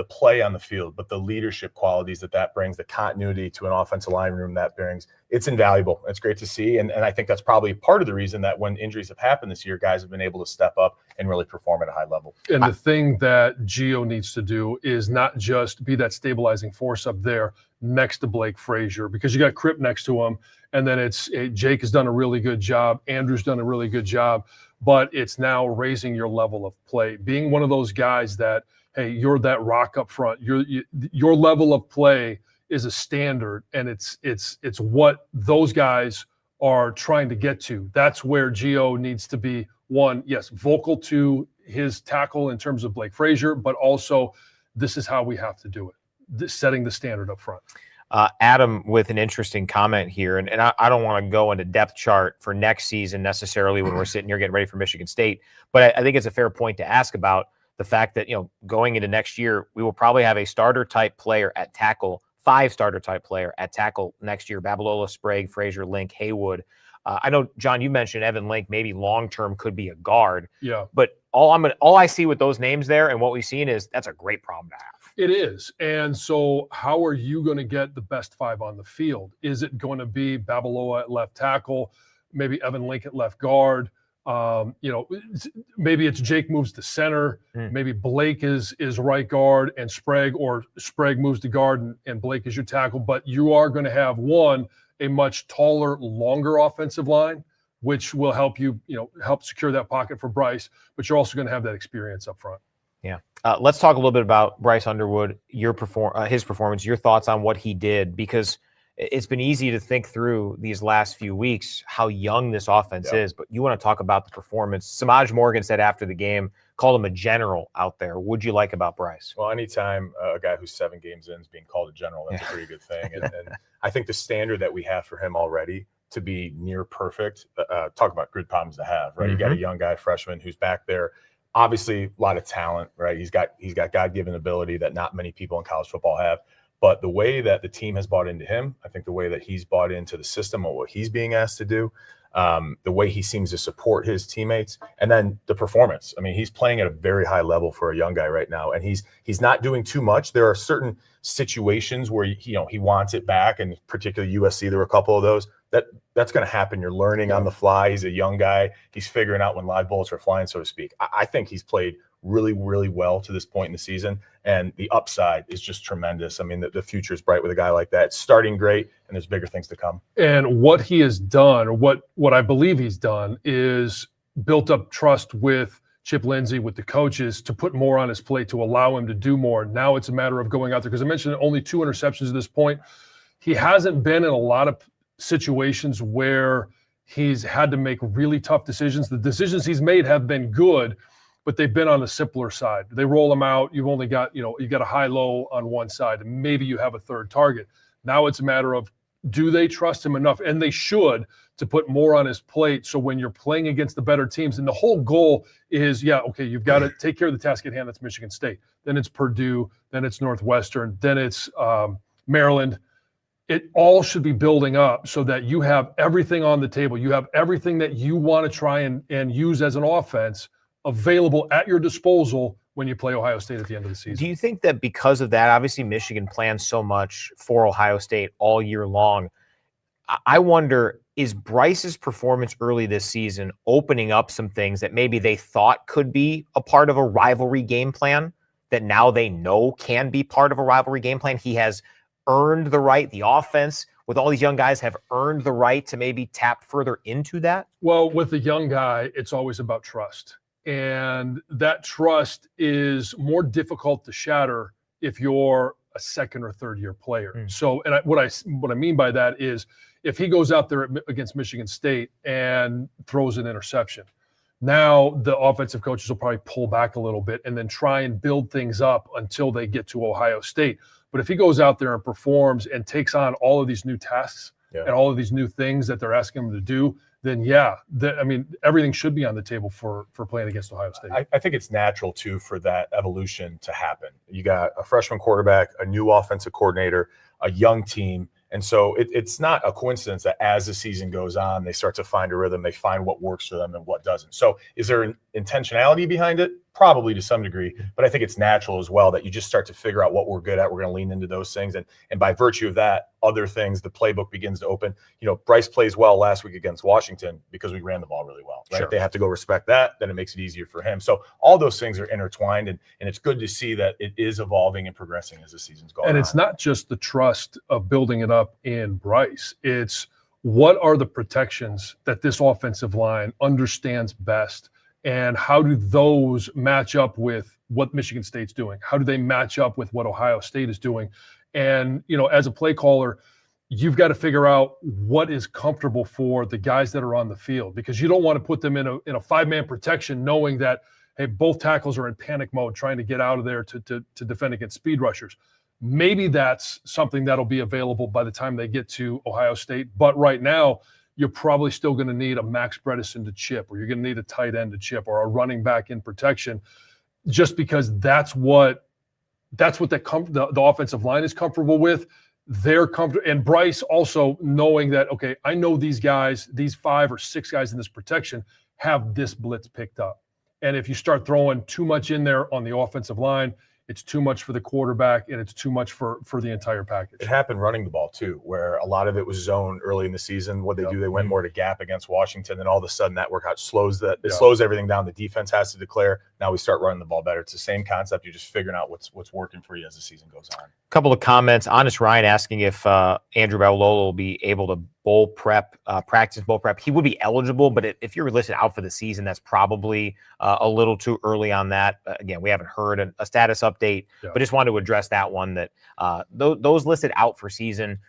play on the field, but the leadership qualities that brings, the continuity to an offensive line room that brings, it's invaluable. It's great to see. And I think that's probably part of the reason that when injuries have happened this year, guys have been able to step up and really perform at a high level. And the thing that Gio needs to do is not just be that stabilizing force up there next to Blake Frazier, because you got Kripp next to him. And then Jake has done a really good job. Andrew's done a really good job, but it's now raising your level of play, being one of those guys that, hey, you're that rock up front. Your level of play is a standard, and it's what those guys are trying to get to. That's where Gio needs to be, one, yes, vocal to his tackle in terms of Blake Frazier, but also this is how we have to do it, setting the standard up front. Adam with an interesting comment here, and I don't want to go into depth chart for next season necessarily when we're sitting here getting ready for Michigan State, but I think it's a fair point to ask about the fact that, going into next year, we will probably have a starter type player at tackle, 5 starter type player at tackle next year: Babalola, Sprague, Frazier, Link, Haywood. I know, John, you mentioned Evan Link maybe long-term could be a guard. Yeah. But all I see with those names there and what we've seen is that's a great problem to have. It is. And so how are you going to get the best 5 on the field? Is it going to be Babalola at left tackle, maybe Evan Link at left guard? Maybe it's Jake moves to center. Maybe Blake is right guard and Sprague moves to guard and Blake is your tackle. But you are going to have a much taller, longer offensive line, which will help help secure that pocket for Bryce. But you're also going to have that experience up front. Yeah. Let's talk a little bit about Bryce Underwood, his performance, your thoughts on what he did, because it's been easy to think through these last few weeks how young this offense is, but you want to talk about the performance. Samaj Morgan said after the game, called him a general out there. What'd you like about Bryce? Well, anytime a guy who's 7 games in is being called a general, that's a pretty good thing. And I think the standard that we have for him already to be near perfect, talk about good problems to have, right? You got a young guy, freshman, who's back there. Obviously, a lot of talent, right? He's got God-given ability that not many people in college football have. But the way that the team has bought into him, I think the way that he's bought into the system or what he's being asked to do, the way he seems to support his teammates, and then the performance. I mean, he's playing at a very high level for a young guy right now, and he's not doing too much. There are certain situations where he wants it back, and particularly USC, there were a couple of those. That's going to happen. You're learning on the fly. He's a young guy. He's figuring out when live bullets are flying, so to speak. I think he's played really, really well to this point in the season, and the upside is just tremendous. I mean, the future is bright with a guy like that. It's starting great, and there's bigger things to come. And what he has done, or what I believe he's done, is built up trust with Chip Lindsey, with the coaches, to put more on his plate, to allow him to do more. Now it's a matter of going out there, because I mentioned only 2 interceptions at this point. He hasn't been in a lot of situations where he's had to make really tough decisions. The decisions he's made have been good, but they've been on the simpler side. They roll them out. You've only got, you got a high-low on one side, and maybe you have a third target. Now it's a matter of, do they trust him enough? And they should, to put more on his plate. So when you're playing against the better teams, and the whole goal is, you've got to take care of the task at hand. That's Michigan State. Then it's Purdue. Then it's Northwestern. Then it's Maryland. It all should be building up so that you have everything on the table. You have everything that you want to try and use as an offense available at your disposal when you play Ohio State at the end of the season. Do you think that because of that, obviously Michigan plans so much for Ohio State all year long? I wonder, is Bryce's performance early this season opening up some things that maybe they thought could be a part of a rivalry game plan that now they know can be part of a rivalry game plan? He has earned the right, the offense with all these young guys have earned the right to maybe tap further into that? Well, with the young guy, it's always about trust. And that trust is more difficult to shatter if you're a second or third year player. So, and what I mean by that is if he goes out there against Michigan State and throws an interception, now the offensive coaches will probably pull back a little bit and then try and build things up until they get to Ohio State. But if he goes out there and performs and takes on all of these new tasks and all of these new things that they're asking him to do, then everything should be on the table for playing against Ohio State. I think it's natural too for that evolution to happen. You got a freshman quarterback, a new offensive coordinator, a young team. And so it's not a coincidence that as the season goes on, they start to find a rhythm, they find what works for them and what doesn't. So is there an intentionality behind it? Probably to some degree, but I think it's natural as well that you just start to figure out what we're good at. We're going to lean into those things. And by virtue of that, other things, the playbook begins to open. You know, Bryce plays well last week against Washington because we ran the ball really well, right? Sure. They have to go respect that. Then it makes it easier for him. So all those things are intertwined, and it's good to see that it is evolving and progressing as the season's going on. And it's not just the trust of building it up in Bryce. It's what are the protections that this offensive line understands best, and how do those match up with what Michigan State's doing? How do they match up with what Ohio State is doing? And, you know, as a play caller, you've got to figure out what is comfortable for the guys that are on the field, because you don't want to put them in a five-man protection knowing that, hey, both tackles are in panic mode trying to get out of there to defend against speed rushers. Maybe that's something that'll be available by the time they get to Ohio State. But right now, you're probably still going to need a Max Bredesen to chip, or you're going to need a tight end to chip, or a running back in protection, just because that's what the offensive line is comfortable with. They're comfortable, and Bryce also knowing that, okay, I know these guys, these 5 or 6 guys in this protection have this blitz picked up. And if you start throwing too much in there on the offensive line, it's too much for the quarterback, and it's too much for the entire package. It happened running the ball too, where a lot of it was zone early in the season. What they do, they went more to gap against Washington, and all of a sudden that workout slows everything down. The defense has to declare. Now we start running the ball better. It's the same concept. You're just figuring out what's working for you as the season goes on. A couple of comments. Honest Ryan asking if Andrew Balolo will be able to practice bowl prep. He would be eligible, but if you're listed out for the season, that's probably a little too early on that. Again, we haven't heard a status update, but just wanted to address that one, that those listed out for season,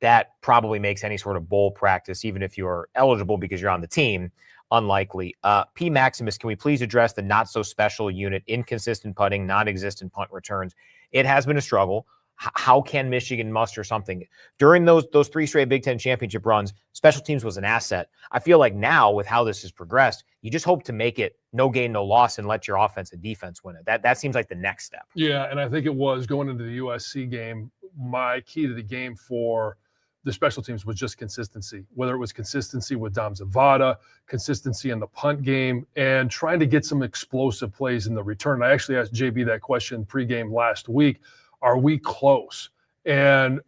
that probably makes any sort of bowl practice, even if you're eligible because you're on the team, unlikely. P. Maximus, can we please address the not so special unit, inconsistent punting, non-existent punt returns? It has been a struggle. How can Michigan muster something? During those 3 straight Big Ten championship runs, special teams was an asset. I feel like now, with how this has progressed, you just hope to make it no gain, no loss, and let your offense and defense win it. That seems like the next step. Yeah, and I think it was going into the USC game, my key to the game for the special teams was just consistency, whether it was consistency with Dom Zavada, consistency in the punt game, and trying to get some explosive plays in the return. I actually asked JB that question pregame last week. Are we close? And,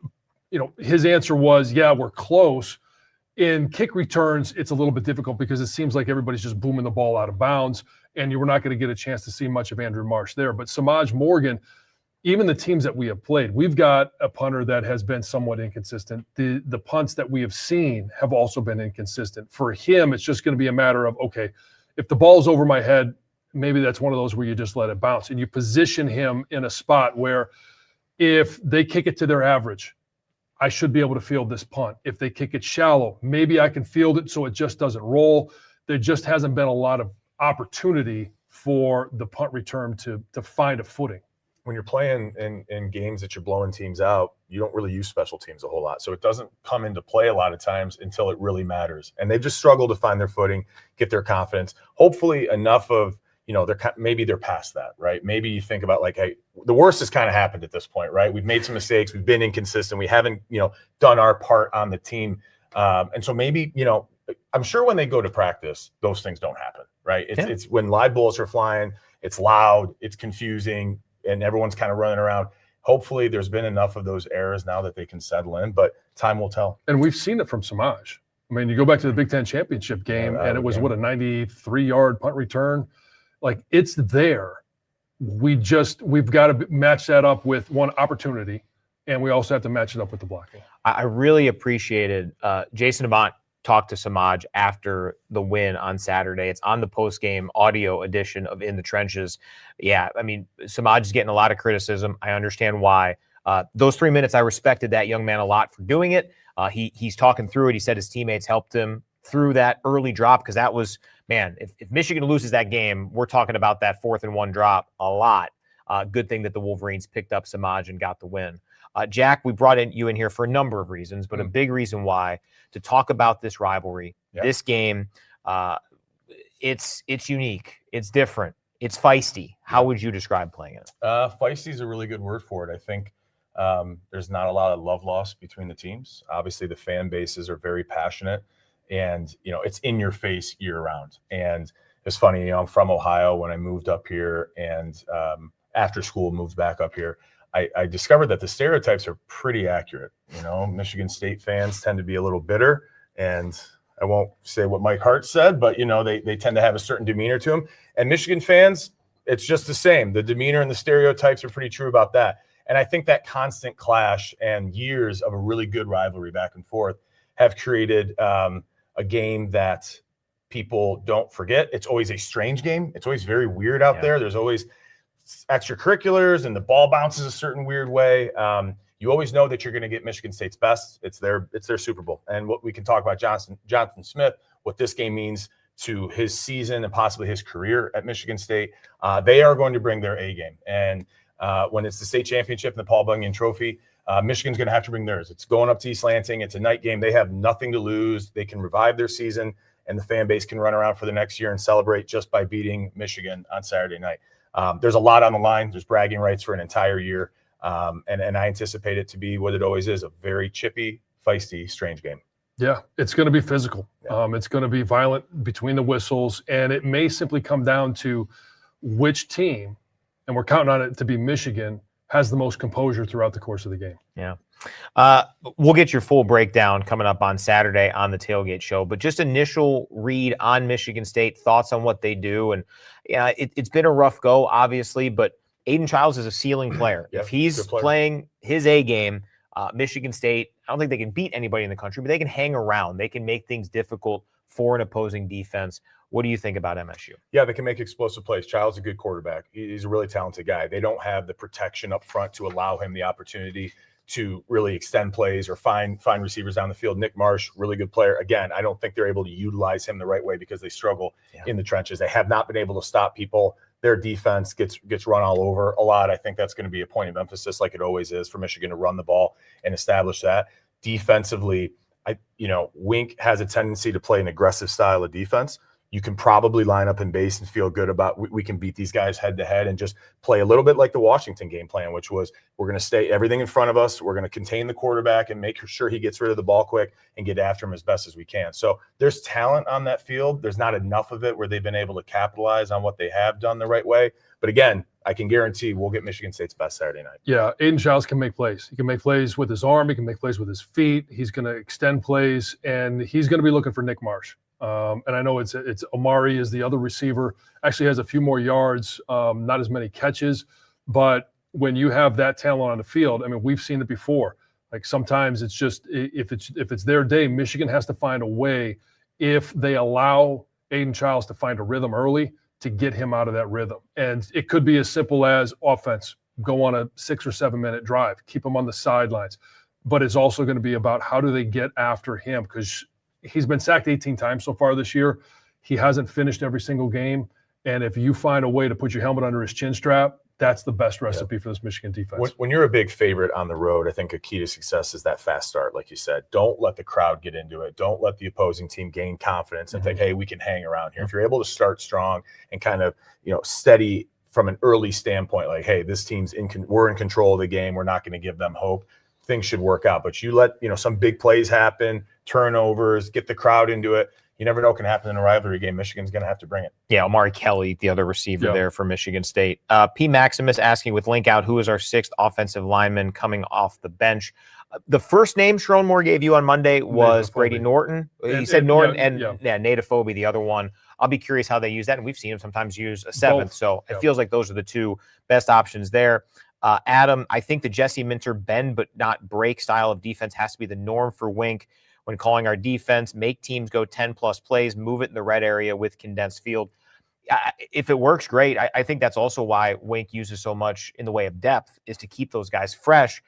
you know, his answer was, yeah, we're close. In kick returns, it's a little bit difficult because it seems like everybody's just booming the ball out of bounds, and you were not going to get a chance to see much of Andrew Marsh there. But Samaj Morgan, even the teams that we have played, we've got a punter that has been somewhat inconsistent. The punts that we have seen have also been inconsistent. For him, it's just going to be a matter of, okay, if the ball's over my head, maybe that's one of those where you just let it bounce. And you position him in a spot where if they kick it to their average, I should be able to field this punt. If they kick it shallow, maybe I can field it so it just doesn't roll. There just hasn't been a lot of opportunity for the punt return to find a footing. When you're playing in games that you're blowing teams out, you don't really use special teams a whole lot. So it doesn't come into play a lot of times until it really matters. And they've just struggled to find their footing, get their confidence. Hopefully enough of, you know, maybe they're past that, right? Maybe you think about like, hey, the worst has kind of happened at this point, right? We've made some mistakes. We've been inconsistent. We haven't, you know, done our part on the team. And so maybe, you know, I'm sure when they go to practice, those things don't happen, right? It's when live bullets are flying It's loud, it's confusing, and everyone's kind of running around. Hopefully there's been enough of those errors now that they can settle in, but time will tell. And we've seen it from Samaj. I mean, you go back to the Big Ten championship game, and it was a 93-yard punt return. Like, it's there. We've got to match that up with one opportunity, and we also have to match it up with the blocking. I really appreciated Jason Avant talked to Samaj after the win on Saturday. It's on the post-game audio edition of In the Trenches. Yeah, I mean, Samaj is getting a lot of criticism. I understand why. Those 3 minutes, I respected that young man a lot for doing it. He's talking through it. He said his teammates helped him through that early drop, because that was, man, if Michigan loses that game, we're talking about that 4th and 1 drop a lot. Good thing that the Wolverines picked up Samaj and got the win. Jack, we brought you in here for a number of reasons, but a big reason why, to talk about this rivalry, this game. It's unique. It's different. It's feisty. How would you describe playing it? Feisty is a really good word for it. I think there's not a lot of love lost between the teams. Obviously, the fan bases are very passionate, and it's in your face year round. And it's funny, I'm from Ohio. When I moved up here, and after school moved back up here, I discovered that the stereotypes are pretty accurate. Michigan State fans tend to be a little bitter, and I won't say what Mike Hart said, but they tend to have a certain demeanor to them. And Michigan fans, it's just the same. The demeanor and the stereotypes are pretty true about that. And I think that constant clash and years of a really good rivalry back and forth have created a game that people don't forget. It's always a strange game. It's always very weird out there. There's always extracurriculars, and the ball bounces a certain weird way. You always know that you're going to get Michigan State's best. It's their Super Bowl. And what we can talk about Jansen Smith, what this game means to his season and possibly his career at Michigan State. They are going to bring their A game. And when it's the state championship and the Paul Bunyan Trophy, Michigan's going to have to bring theirs. It's going up to East Lansing. It's a night game. They have nothing to lose. They can revive their season, and the fan base can run around for the next year and celebrate just by beating Michigan on Saturday night. There's a lot on the line. There's bragging rights for an entire year. And I anticipate it to be what it always is, a very chippy, feisty, strange game. Yeah, it's going to be physical. It's going to be violent between the whistles, and it may simply come down to which team, and we're counting on it to be Michigan, has the most composure throughout the course of the game. Yeah. We'll get your full breakdown coming up on Saturday on the Tailgate Show, but just initial read on Michigan State, thoughts on what they do. And it's been a rough go, obviously, but Aiden Childs is a ceiling player. If he's playing his A game, Michigan State, I don't think they can beat anybody in the country, but they can hang around. They can make things difficult for an opposing defense. What do you think about MSU? Yeah, they can make explosive plays. Child's a good quarterback. He's a really talented guy. They don't have the protection up front to allow him the opportunity to really extend plays or find receivers down the field. Nick Marsh, really good player. Again, I don't think they're able to utilize him the right way because they struggle in the trenches. They have not been able to stop people. Their defense gets run all over a lot. I think that's going to be a point of emphasis, like it always is, for Michigan to run the ball and establish that. Defensively, Wink has a tendency to play an aggressive style of defense. You can probably line up in base and feel good about we can beat these guys head to head and just play a little bit like the Washington game plan, which was we're going to stay everything in front of us. We're going to contain the quarterback and make sure he gets rid of the ball quick and get after him as best as we can. So there's talent on that field. There's not enough of it where they've been able to capitalize on what they have done the right way. But again, I can guarantee we'll get Michigan State's best Saturday night. Yeah, Aiden Childs can make plays. He can make plays with his arm. He can make plays with his feet. He's going to extend plays, and he's going to be looking for Nick Marsh. And I know it's Omari is the other receiver, actually has a few more yards, not as many catches. But when you have that talent on the field, I mean, we've seen it before. Like sometimes it's just if it's their day, Michigan has to find a way, if they allow Aiden Childs to find a rhythm early, to get him out of that rhythm. And it could be as simple as offense, go on a 6 or 7 minute drive, keep him on the sidelines. But it's also going to be about how do they get after him, because he's been sacked 18 times so far this year. He hasn't finished every single game. And if you find a way to put your helmet under his chin strap, that's the best recipe for this Michigan defense. When you're a big favorite on the road, I think a key to success is that fast start, like you said. Don't let the crowd get into it. Don't let the opposing team gain confidence and think, hey, we can hang around here. If you're able to start strong and kind of, steady from an early standpoint, like, hey, this team's we're in control of the game. We're not going to give them hope. Things should work out. But you let, some big plays happen, turnovers, get the crowd into it. you never know what can happen in a rivalry game. Michigan's going to have to bring it. Yeah, Omari Kelly, the other receiver there for Michigan State. P. Maximus asking with link out, who is our 6th offensive lineman coming off the bench? The first name Sharon Moore gave you on Monday was Brady Norton. He said Norton and Natophobia, the other one. I'll be curious how they use that, and we've seen him sometimes use a 7th. So it feels like those are the 2 best options there. Adam, I think the Jesse Minter bend but not break style of defense has to be the norm for Wink when calling our defense. Make teams go 10-plus plays, move it in the red area with condensed field. If it works, great. I think that's also why Wink uses so much in the way of depth, is to keep those guys fresh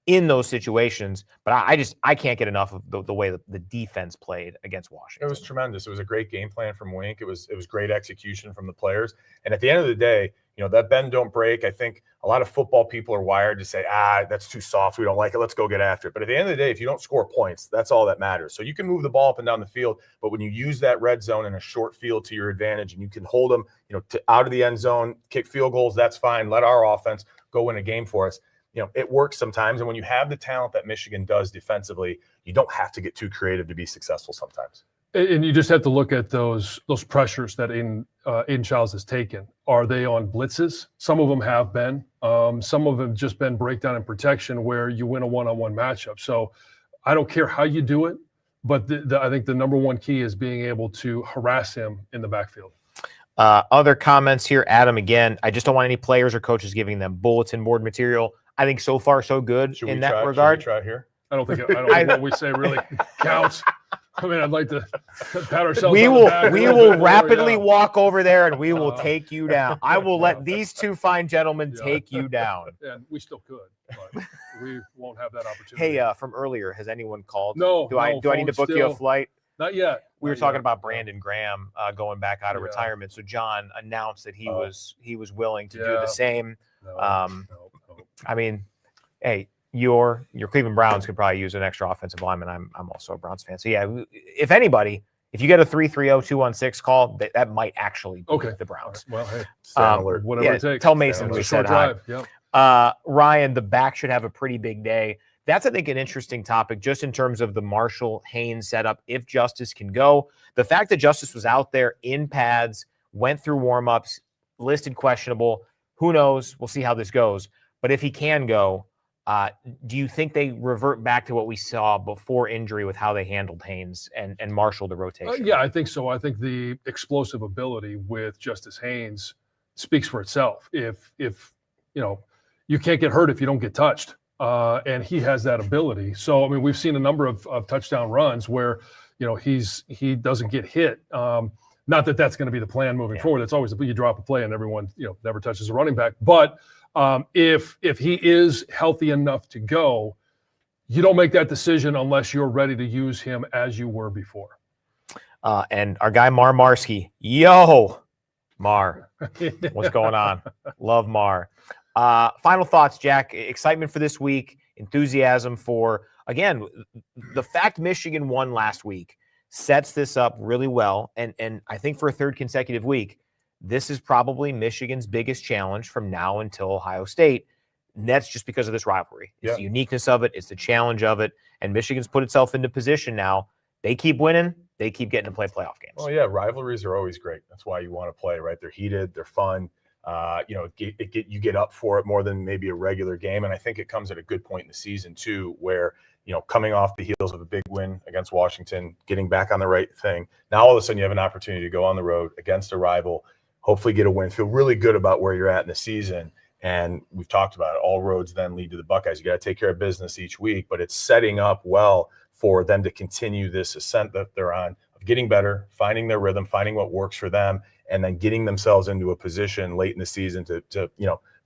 in those situations. But I can't get enough of the way the defense played against Washington. It was tremendous. It was a great game plan from Wink. It was great execution from the players. And at the end of the day, that bend don't break. I think a lot of football people are wired to say, that's too soft. We don't like it. Let's go get after it. But at the end of the day, if you don't score points, that's all that matters. So you can move the ball up and down the field, but when you use that red zone in a short field to your advantage and you can hold them, out of the end zone, kick field goals, that's fine. Let our offense go win a game for us. It works sometimes. And when you have the talent that Michigan does defensively, you don't have to get too creative to be successful sometimes. And you just have to look at those pressures that Aiden Childs has taken. Are they on blitzes? Some of them have been. Some of them just been breakdown and protection where you win a one-on-one matchup. So I don't care how you do it, but I think the number one key is being able to harass him in the backfield. Other comments here, Adam, again, I just don't want any players or coaches giving them bulletin board material. I think so far so good in that regard. Should we try here? I don't think what we say really counts. I mean, I'd like to pat ourselves. We will rapidly walk over there and we will take you down. I will let these 2 fine gentlemen take you down. And we still could, but we won't have that opportunity. Hey, from earlier, has anyone called? No. Do I need to book you a flight? Not yet. We were talking about Brandon Graham going back out of retirement. So John announced that he was willing to do the same. No. I mean, hey, your Cleveland Browns could probably use an extra offensive lineman. I'm also a Browns fan. So yeah, if anybody, if you get a 330-216 call, that might actually be the Browns. Well, hey, whatever it takes. Tell Mason we said hi. Yep. Ryan, the back should have a pretty big day. That's, I think, an interesting topic just in terms of the Marshall-Haynes setup, if Justice can go. The fact that Justice was out there in pads, went through warm-ups, listed questionable, who knows? We'll see how this goes. But if he can go, do you think they revert back to what we saw before injury with how they handled Haynes and Marshall the rotation? Yeah, I think so. I think the explosive ability with Justice Haynes speaks for itself. If you can't get hurt if you don't get touched. And he has that ability. So, I mean, we've seen a number of touchdown runs where, he doesn't get hit. Not that that's going to be the plan moving forward. It's always you drop a play and everyone, never touches a running back. But if he is healthy enough to go, you don't make that decision unless you're ready to use him as you were before. And our guy, Mar Marsky. Yo, Mar, what's going on? Love Mar. Final thoughts, Jack. Excitement for this week, enthusiasm for, again, the fact Michigan won last week sets this up really well. And I think for a 3rd consecutive week, this is probably Michigan's biggest challenge from now until Ohio State. And that's just because of this rivalry. It's the uniqueness of it. It's the challenge of it. And Michigan's put itself into position now. They keep winning. They keep getting to play playoff games. Oh, yeah. Rivalries are always great. That's why you want to play, right? They're heated. They're fun. You get up for it more than maybe a regular game. And I think it comes at a good point in the season too, where, coming off the heels of a big win against Washington, getting back on the right thing. Now, all of a sudden you have an opportunity to go on the road against a rival, hopefully get a win, feel really good about where you're at in the season. And we've talked about it. All roads then lead to the Buckeyes. You got to take care of business each week, but it's setting up well for them to continue this ascent that they're on of getting better, finding their rhythm, finding what works for them, and then getting themselves into a position late in the season to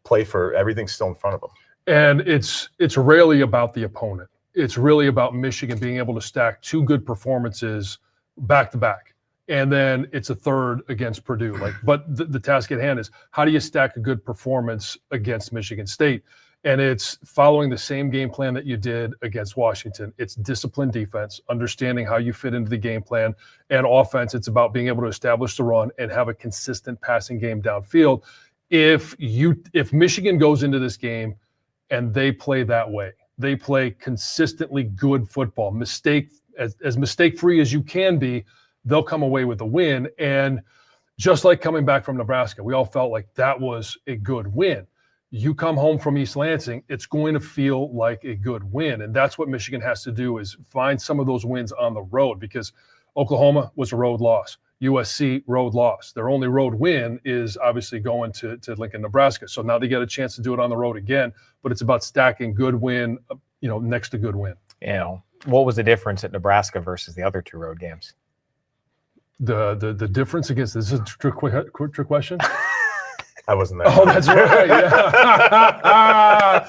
play for everything's still in front of them. And it's rarely about the opponent. It's really about Michigan being able to stack 2 good performances back to back. And then it's a 3rd against Purdue. But the task at hand is, how do you stack a good performance against Michigan State? And it's following the same game plan that you did against Washington. It's disciplined defense, understanding how you fit into the game plan, and offense. It's about being able to establish the run and have a consistent passing game downfield. If Michigan goes into this game and they play that way, they play consistently good football, as mistake-free as you can be, they'll come away with the win. And just like coming back from Nebraska, we all felt like that was a good win. You come home from East Lansing, it's going to feel like a good win. And that's what Michigan has to do, is find some of those wins on the road, because Oklahoma was a road loss. USC, road loss. Their only road win is obviously going to Lincoln, Nebraska. So now they get a chance to do it on the road again, but it's about stacking good win, next to good win. What was the difference at Nebraska versus the other 2 road games? The difference against, this is a trick question? I wasn't there. Oh, that's right. Yeah.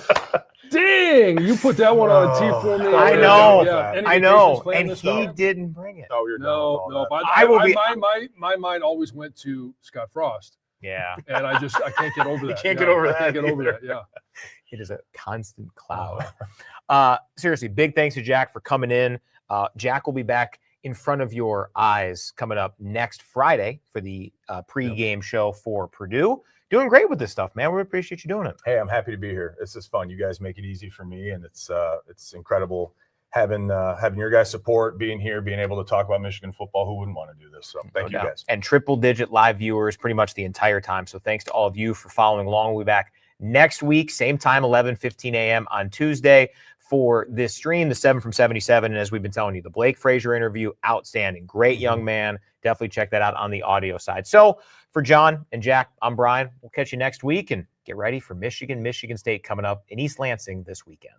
Dang, you put that one on a tee for me. I know. Yeah. Any I know. vacations And planned he this didn't bring it. Oh, you're No. But I will be. My mind always went to Scott Frost, Yeah. and I can't get over that. You can't get over I can't that get over either. that. Yeah. It is a constant cloud. Seriously, big thanks to Jack for coming in. Jack will be back in front of your eyes coming up next Friday for the pregame show for Purdue. Doing great with this stuff, man. We appreciate you doing it. Hey, I'm happy to be here. This is fun. You guys make it easy for me, and it's incredible having your guys' support, being here, being able to talk about Michigan football. Who wouldn't want to do this? So thank you guys. And triple-digit live viewers pretty much the entire time. So thanks to all of you for following along. We'll be back next week, same time, 11:15 a.m. on Tuesday for this stream, the 7 from 77. And as we've been telling you, the Blake Frazier interview, outstanding. Great young man. Definitely check that out on the audio side. So for John and Jack, I'm Brian. We'll catch you next week, and get ready for Michigan State coming up in East Lansing this weekend.